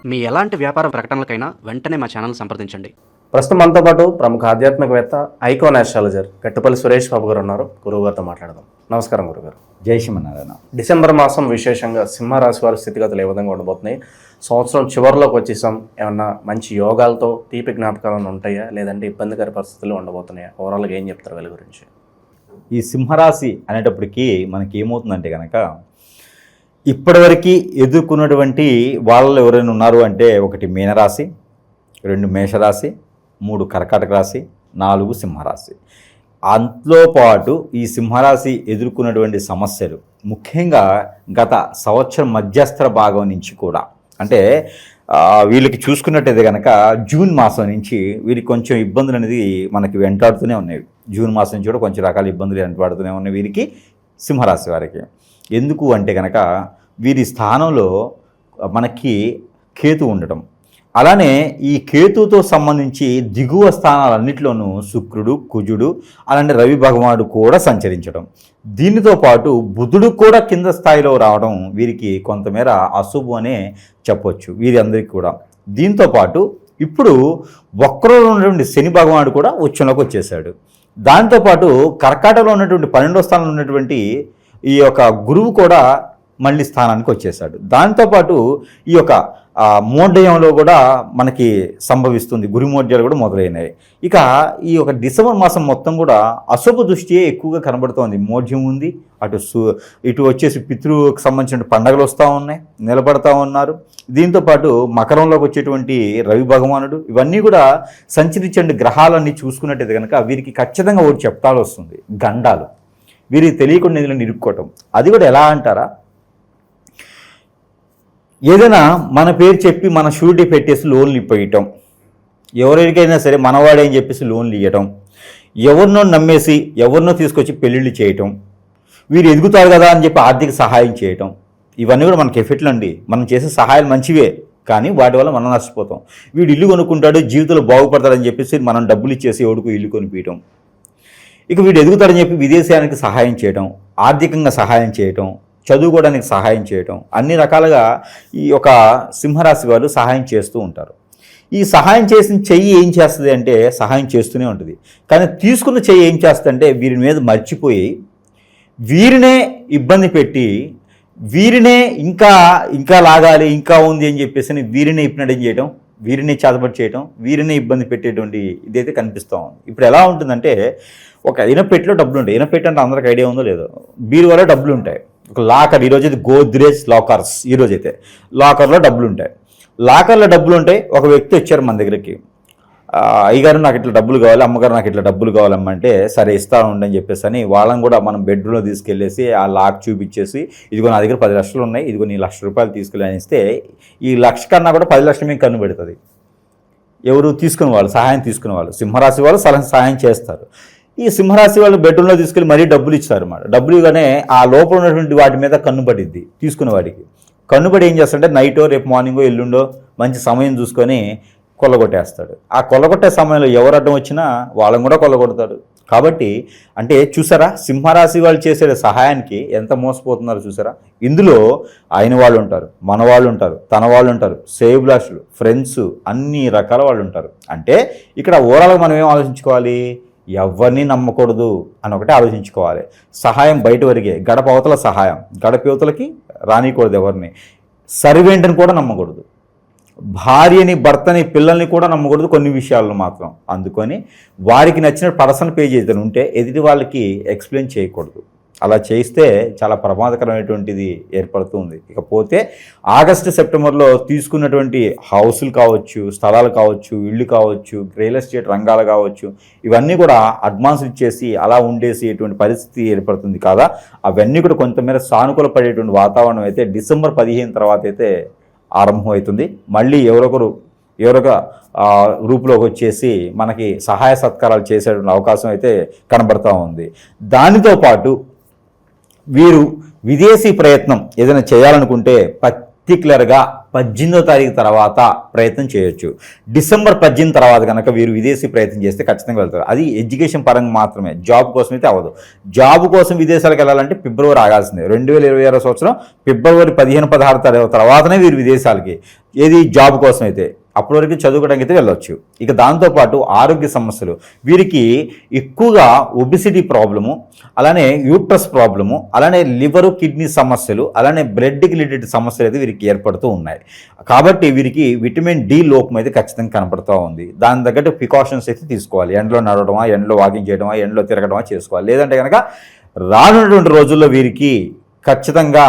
మీ ఎలాంటి వ్యాపార ప్రకటనలకైనా వెంటనే మా ఛానల్ సంప్రదించండి. ప్రస్తుతం మనతో పాటు ప్రముఖ ఆధ్యాత్మికవేత్త ఐకాన్ ఆస్ట్రాలజర్ గట్టుపల్లి సురేష్ బాబు గారు ఉన్నారు. గురువుగారితో మాట్లాడదాం. నమస్కారం గురుగారు. జై శ్రీమన్నారాయణ. డిసెంబర్ మాసం విశేషంగా సింహరాశి వారి స్థితిగతులు ఏ విధంగా ఉండబోతున్నాయి? సంవత్సరం చివరిలోకి వచ్చేసాం. ఏమన్నా మంచి యోగాలతో తీపి జ్ఞాపకాలను ఉంటాయా, లేదంటే ఇబ్బందికర పరిస్థితులు ఉండబోతున్నాయా? ఓవరాల్గా ఏం చెప్తారు వీళ్ళ గురించి? ఈ సింహరాశి అనేటప్పటికీ మనకి ఏమవుతుందంటే కనుక ఇప్పటివరకు ఎదుర్కొన్నటువంటి వాళ్ళలో ఎవరైనా ఉన్నారు అంటే 1 మీనరాశి, 2 మేషరాశి, 3 కర్కాటక రాశి, 4 సింహరాశి. అందులో పాటు ఈ సింహరాశి ఎదుర్కొన్నటువంటి సమస్యలు ముఖ్యంగా గత సంవత్సరం మధ్యస్థర భాగం నుంచి కూడా, అంటే వీళ్ళకి చూసుకున్నట్టయితే కనుక జూన్ మాసం నుంచి వీరికి కొంచెం ఇబ్బందులు అనేది మనకి వెంటాడుతూనే ఉన్నాయి. జూన్ మాసం నుంచి కూడా కొంచెం రకాల ఇబ్బందులు వెంటాడుతూనే ఉన్నాయి వీరికి, సింహరాశి వారికి. ఎందుకు అంటే కనుక వీరి స్థానంలో మనకి కేతు ఉండటం, అలానే ఈ కేతుతో సంబంధించి దిగువ స్థానాలన్నింటిలోనూ శుక్రుడు, కుజుడు, అలానే రవి భగవానుడు కూడా సంచరించడం, దీనితో పాటు బుధుడు కూడా కింద స్థాయిలో రావడం వీరికి కొంతమేర అశుభం అనే చెప్పొచ్చు వీరి అందరికీ కూడా. దీంతో పాటు ఇప్పుడు వక్రంలో ఉన్నటువంటి శని భగవానుడు కూడా ఉచ్చంలోకి వచ్చేసాడు. దాంతోపాటు కర్కాటకలో ఉన్నటువంటి 12వ స్థానంలో ఉన్నటువంటి ఈ యొక్క గురువు కూడా మళ్ళీ స్థానానికి వచ్చేసాడు. దాంతోపాటు ఈ యొక్క మోడ్యంలో కూడా మనకి సంభవిస్తుంది, గురుమోడ్యాలు కూడా మొదలైనవి. ఇక ఈ యొక్క డిసెంబర్ మాసం మొత్తం కూడా అశుభ దృష్టియే ఎక్కువగా కనబడుతోంది. మోడ్యం ఉంది, ఇటు వచ్చేసి పితృకి సంబంధించిన పండగలు వస్తూ ఉన్నాయి, నిలబడతా ఉన్నారు. దీంతోపాటు మకరంలోకి వచ్చేటువంటి రవి భగవానుడు, ఇవన్నీ కూడా సంచరించండి గ్రహాలన్నీ చూసుకున్నట్టయితే కనుక వీరికి ఖచ్చితంగా ఒకటి చెప్తాల్సి వస్తుంది, గండాలు. వీరికి తెలియకుండా నిధులను ఇరుక్కోవటం. అది కూడా ఎలా అంటారా, ఏదైనా మన పేరు చెప్పి మన షూరిటీ పెట్టేసి లోన్లు ఇప్పేయటం, ఎవరికైనా సరే మనవాడే అని చెప్పేసి లోన్లు ఇవ్వటం, ఎవరినో నమ్మేసి ఎవరినో తీసుకొచ్చి పెళ్ళిళ్ళు చేయటం, వీరు ఎదుగుతారు కదా అని చెప్పి ఆర్థిక సహాయం చేయటం, ఇవన్నీ కూడా మనకి ఎఫెక్ట్లు అండి. మనం చేసే సహాయాలు మంచివే, కానీ వాటి వల్ల మనం నష్టపోతాం. వీడు ఇల్లు కొనుక్కుంటాడు, జీవితంలో బాగుపడతాడని చెప్పేసి మనం డబ్బులు ఇచ్చేసి ఎవడికో ఇల్లు కొనిపించడం, ఇక వీడు ఎదుగుతాడని చెప్పి విదేశానికి సహాయం చేయటం, ఆర్థికంగా సహాయం చేయటం, చదువుకోవడానికి సహాయం చేయటం, అన్ని రకాలుగా ఈ యొక్క సింహరాశి వారు సహాయం చేస్తూ ఉంటారు. ఈ సహాయం చేసిన చెయ్యి ఏం చేస్తుంది అంటే సహాయం చేస్తూనే ఉంటుంది, కానీ తీసుకున్న చెయ్యి ఏం చేస్తుందంటే వీరి మీద మర్చిపోయి వీరినే ఇబ్బంది పెట్టి వీరినే ఇంకా లాగాలి, ఇంకా ఉంది అని చెప్పేసి వీరినే ఇప్పినడం చేయడం, వీరిని చేతబడి చేయటం, వీరిని ఇబ్బంది పెట్టేటువంటి ఇదైతే కనిపిస్తూ ఉంది. ఇప్పుడు ఎలా ఉంటుందంటే ఒక ఇనపెట్టిలో డబ్బులు ఉంటాయి. ఇనపెట్టి అంటే అందరికి ఐడియా ఉందో లేదో, బీరువాలో డబ్బులు ఉంటాయి. ఒక లాకర్, ఈరోజు అయితే గోద్రేజ్ లాకర్స్, ఈరోజు అయితే లాకర్లో డబ్బులు ఉంటాయి. లాకర్లో డబ్బులు ఉంటాయి. ఒక వ్యక్తి వచ్చారు మన దగ్గరికి, అయ్యగారు నాకు ఇట్లా డబ్బులు కావాలి, అమ్మగారు నాకు ఇట్లా డబ్బులు కావాలమ్మంటే సరే ఇస్తా ఉండని చెప్పేసి అని వాళ్ళని కూడా మనం బెడ్రూమ్లో తీసుకెళ్ళేసి ఆ లాక్ చూపించేసి ఇదిగో నా దగ్గర 10 లక్షలు ఉన్నాయి, ఇదిగో నీ ₹1,00,000 తీసుకెళ్ళి అని ఇస్తే ఈ 1,00,000 కన్నా కూడా 10 లక్షలు మీకు కన్ను పెడుతుంది. ఎవరు తీసుకునే వాళ్ళు, సహాయం తీసుకునే వాళ్ళు సింహరాశి వాళ్ళు సహాయం చేస్తారు. ఈ సింహరాశి వాళ్ళు బెడ్రూమ్లో తీసుకెళ్ళి మరీ డబ్బులు ఇస్తారు అన్నమాట. డబ్బులు ఇవ్వగానే ఆ లోపల ఉన్నటువంటి వాటి మీద కన్ను పడిద్ది తీసుకునే వాడికి. కన్నుబడి ఏం చేస్తాడంటే నైటో రేపు మార్నింగో ఎల్లుండో మంచి సమయం చూసుకొని కొల్లగొట్టేస్తాడు. ఆ కొల్లగొట్టే సమయంలో ఎవరు అడ్డం వచ్చినా వాళ్ళని కూడా కొల్లగొడతాడు. కాబట్టి అంటే చూసారా, సింహరాశి వాళ్ళు చేసే సహాయానికి ఎంత మోసపోతున్నారో చూసారా. ఇందులో ఆయన వాళ్ళు ఉంటారు, మన వాళ్ళు ఉంటారు, తన వాళ్ళు ఉంటారు, సేవ్ లాస్టులు, ఫ్రెండ్స్, అన్ని రకాల వాళ్ళు ఉంటారు. అంటే ఇక్కడ ఓవరాల్గా మనం ఏం ఆలోచించుకోవాలి, ఎవరిని నమ్మకూడదు అని ఒకటి ఆలోచించుకోవాలి. సహాయం బయట వరకే, గడప అవతల సహాయం, గడప యువతలకి రానికూడదు. ఎవరిని సర్వెంట్ని కూడా నమ్మకూడదు, భార్యని, భర్తని, పిల్లల్ని కూడా నమ్మకూడదు కొన్ని విషయాల్లో మాత్రం. అందుకని వారికి నచ్చిన పర్సనల్ పేజ్ ఏదైనా ఉంటే ఎదుటి వాళ్ళకి ఎక్స్ప్లెయిన్ చేయకూడదు. అలా చేస్తే చాలా ప్రమాదకరమైనటువంటిది ఏర్పడుతుంది. ఇకపోతే ఆగస్టు, సెప్టెంబర్లో తీసుకున్నటువంటి హౌసులు కావచ్చు, స్థలాలు కావచ్చు, ఇళ్ళు కావచ్చు, రియల్ ఎస్టేట్ రంగాలు కావచ్చు, ఇవన్నీ కూడా అడ్వాన్స్ ఇచ్చేసి అలా ఉండేసి ఎటువంటి పరిస్థితి ఏర్పడుతుంది కదా. అవన్నీ కూడా కొంతమేర సానుకూల పడేటువంటి వాతావరణం అయితే డిసెంబర్ 15 తర్వాత అయితే ఆరంభమవుతుంది. మళ్ళీ ఎవరొక రూపులోకి వచ్చేసి మనకి సహాయ సత్కారాలు చేసేటువంటి అవకాశం అయితే కనబడతా ఉంది. దానితో పాటు వీరు విదేశీ ప్రయత్నం ఏదైనా చేయాలనుకుంటే పర్టిక్యులర్గా 18వ తారీఖు తర్వాత ప్రయత్నం చేయొచ్చు. డిసెంబర్ 18 తర్వాత కనుక వీరు విదేశీ ప్రయత్నం చేస్తే ఖచ్చితంగా వెళ్తారు. అది ఎడ్యుకేషన్ పరంగా మాత్రమే, జాబ్ కోసం అయితే అవ్వదు. జాబ్ కోసం విదేశాలకు వెళ్ళాలంటే ఫిబ్రవరి ఆగాల్సిందే. 2026 సంవత్సరం ఫిబ్రవరి 15-16 తర్వాతనే వీరు విదేశాలకి, ఏది జాబ్ కోసం అయితే, అప్పటి వరకు చదువుకోవడానికి అయితే వెళ్ళొచ్చు. ఇక దాంతోపాటు ఆరోగ్య సమస్యలు, వీరికి ఎక్కువగా ఒబిసిటీ ప్రాబ్లము, అలానే యూట్రస్ ప్రాబ్లము, అలానే లివరు కిడ్నీ సమస్యలు, అలానే బ్లడ్కి రిలేటెడ్ సమస్యలు అయితే వీరికి ఏర్పడుతూ ఉన్నాయి. కాబట్టి వీరికి విటమిన్ డి లోపం అయితే ఖచ్చితంగా కనపడుతూ ఉంది. దాని తగ్గట్టు ప్రికాషన్స్ అయితే తీసుకోవాలి. ఎండలో నడవడమా, ఎండలో వాకింగ్ చేయడమా, ఎండలో తిరగడమా చేసుకోవాలి. లేదంటే కనుక రానున్నటువంటి రోజుల్లో వీరికి ఖచ్చితంగా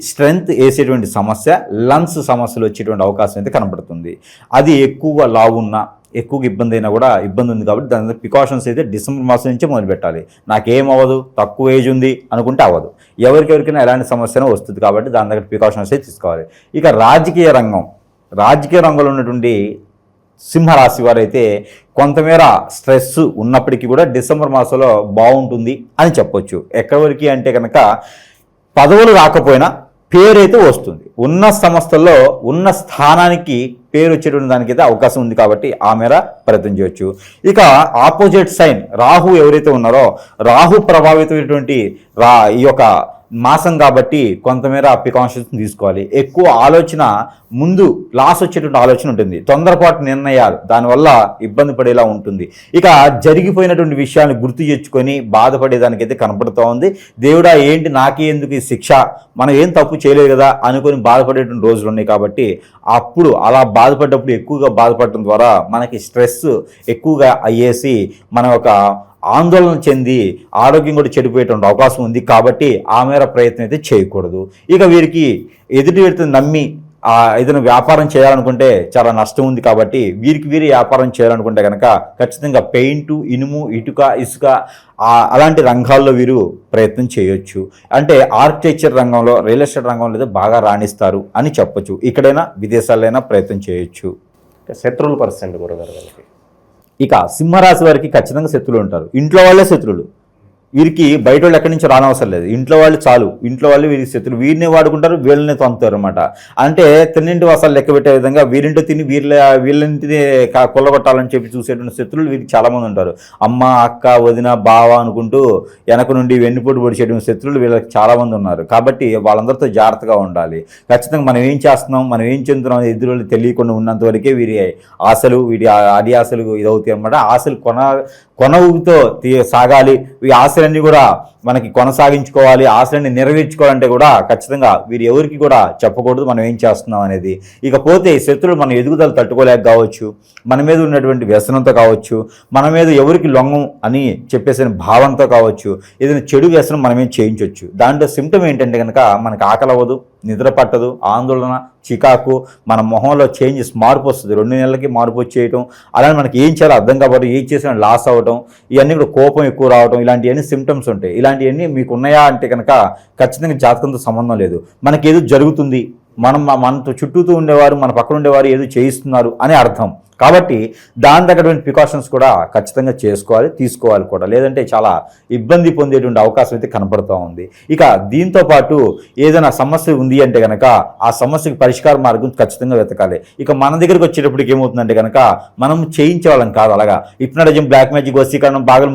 స్ట్రెంగ్త్ వేసేటువంటి సమస్య, లంగ్స్ సమస్యలు వచ్చేటువంటి అవకాశం అయితే కనబడుతుంది. అది ఎక్కువగా లావున్నా, ఎక్కువగా ఇబ్బంది అయినా కూడా ఇబ్బంది ఉంది. కాబట్టి దాని ప్రికాషన్స్ అయితే డిసెంబర్ మాసం నుంచే మొదలు పెట్టాలి. నాకేం అవ్వదు, తక్కువ ఏజ్ ఉంది అనుకుంటే అవ్వదు. ఎవరికెవరికైనా ఎలాంటి సమస్యనో వస్తుంది. కాబట్టి దాని దగ్గర ప్రికాషన్స్ అయితే తీసుకోవాలి. ఇక రాజకీయ రంగంలో ఉన్నటువంటి సింహరాశి వారైతే కొంతమేర స్ట్రెస్ ఉన్నప్పటికీ కూడా డిసెంబర్ మాసంలో బాగుంటుంది అని చెప్పొచ్చు. ఎక్కడి వరకు అంటే కనుక పదవులు రాకపోయినా పేరైతే వస్తుంది. ఉన్న సంస్థల్లో ఉన్న స్థానానికి పేరు వచ్చేటువంటి దానికైతే అవకాశం ఉంది. కాబట్టి ఆ మేర ప్రయత్నం చేయొచ్చు. ఇక ఆపోజిట్ సైన్ రాహు ఎవరైతే ఉన్నారో, రాహు ప్రభావితమైనటువంటి ఈ యొక్క మాసం కాబట్టి కొంతమేర ప్రికాషన్స్ తీసుకోవాలి. ఎక్కువ ఆలోచన, ముందు లాస్ వచ్చేటువంటి ఆలోచన ఉంటుంది. తొందరపాటు నిర్ణయాలు దానివల్ల ఇబ్బంది పడేలా ఉంటుంది. ఇక జరిగిపోయినటువంటి విషయాన్ని గుర్తు తెచ్చుకొని బాధపడేదానికైతే కనపడుతూ ఉంది. దేవుడా ఏంటి నాకే ఎందుకు ఈ శిక్ష, మనం ఏం తప్పు చేయలేదు కదా అనుకొని బాధపడేటువంటి రోజులు ఉన్నాయి. కాబట్టి అప్పుడు అలా బాధపడ్డప్పుడు ఎక్కువగా బాధపడటం ద్వారా మనకి స్ట్రెస్ ఎక్కువగా అయ్యేసి మన ఒక ఆందోళన చెంది ఆరోగ్యం కూడా చెడిపోయేటువంటి అవకాశం ఉంది. కాబట్టి ఆ మేర ప్రయత్నం అయితే చేయకూడదు. ఇక వీరికి ఎదుటి వ్యక్తిని నమ్మి ఏదైనా వ్యాపారం చేయాలనుకుంటే చాలా నష్టం ఉంది. కాబట్టి వీరి వ్యాపారం చేయాలనుకుంటే కనుక ఖచ్చితంగా పెయింటు, ఇనుము, ఇటుక, ఇసుక అలాంటి రంగాల్లో వీరు ప్రయత్నం చేయొచ్చు. అంటే ఆర్కిటెక్చర్ రంగంలో, రియల్ ఎస్టేట్ రంగంలో అయితే బాగా రాణిస్తారు అని చెప్పొచ్చు. ఇక్కడైనా విదేశాలైనా ప్రయత్నం చేయొచ్చు. శత్రువుల పరిస్థితి గురుగారు గారికి, ఇక సింహరాశి వారికి ఖచ్చితంగా శత్రువులు ఉంటారు. ఇంట్లో వాళ్ళే శత్రువులు. వీరికి బయట వాళ్ళు ఎక్కడి నుంచి రానవసరం లేదు. ఇంట్లో వాళ్ళు చాలు, ఇంట్లో వాళ్ళు వీరికి శత్రులు. వీరిని వాడుకుంటారు, వీళ్ళని తొంతారు అనమాట. అంటే తిన్నింటి వాసాలు లెక్క పెట్టే విధంగా వీరింటి తిని వీళ్ళంటిని కొల్లగొట్టాలని చెప్పి చూసేటువంటి శత్రువులు వీరికి చాలామంది ఉంటారు. అమ్మ, అక్క, వదిన, బావ అనుకుంటూ వెనక నుండి వెన్నుపోటు పొడిచేటువంటి శత్రువులు వీళ్ళకి చాలామంది ఉన్నారు. కాబట్టి వాళ్ళందరితో జాగ్రత్తగా ఉండాలి. ఖచ్చితంగా మనం ఏం చేస్తున్నాం, మనం ఏం చెందుతున్నాం ఎదురు తెలియకుండా ఉన్నంత వరకే వీరి ఆశలు, వీటి అడి ఆశలు ఇదవుతాయి అనమాట. ఆశలు కొనవుతో సాగాలి. ఈ ఆశలన్నీ కూడా మనకి కొనసాగించుకోవాలి. ఆశలన్నీ నెరవేర్చుకోవాలంటే కూడా ఖచ్చితంగా వీరు ఎవరికి కూడా చెప్పకూడదు మనం ఏం చేస్తున్నాం అనేది. ఇకపోతే శత్రువులు మన ఎదుగుదల తట్టుకోలేక కావచ్చు, మన మీద ఉన్నటువంటి వ్యసనంతో కావచ్చు, మన మీద ఎవరికి లొంగం అని చెప్పేసిన భావంతో కావచ్చు, ఏదైనా చెడు వ్యసనం మనమేం చేయించవచ్చు. దాంట్లో సిమ్టమ్ ఏంటంటే కనుక మనకు ఆకలి అవ్వదు, నిద్ర పట్టదు, ఆందోళన, చికాకు, మన మొహంలో చేంజెస్, మార్పు వస్తుంది. 2 నెలలకి మార్పు వచ్చేయటం, అలానే మనకి ఏం చేయాలో అర్థం కాబట్టి ఏం చేసినా లాస్ అవ్వటం, ఇవన్నీ కూడా కోపం ఎక్కువ రావటం, ఇలాంటివన్నీ సిమ్టమ్స్ ఉంటాయి. ఇలాంటివన్నీ మీకు ఉన్నాయా అంటే కనుక ఖచ్చితంగా జాతకంతో సంబంధం లేదు. మనకి ఏదో జరుగుతుంది, మనతో చుట్టూతూ ఉండేవారు, మన పక్కన ఉండేవారు ఏదో చేయిస్తున్నారు అని అర్థం. కాబట్టి దాని తగ్గటువంటి ప్రికాషన్స్ కూడా ఖచ్చితంగా చేసుకోవాలి, తీసుకోవాలి కూడా. లేదంటే చాలా ఇబ్బంది పొందేటువంటి అవకాశం అయితే కనపడుతూ ఉంది. ఇక దీంతో పాటు ఏదైనా సమస్య ఉంది అంటే కనుక ఆ సమస్యకి పరిష్కార మార్గం ఖచ్చితంగా వెతకాలి. ఇక మన దగ్గరికి వచ్చేటప్పటికి ఏమవుతుందంటే కనుక మనం చేయించే వాళ్ళం కాదు. అలాగా హిప్నోటిజం, బ్లాక్ మ్యాజిక్, వశీకరణం, బాగా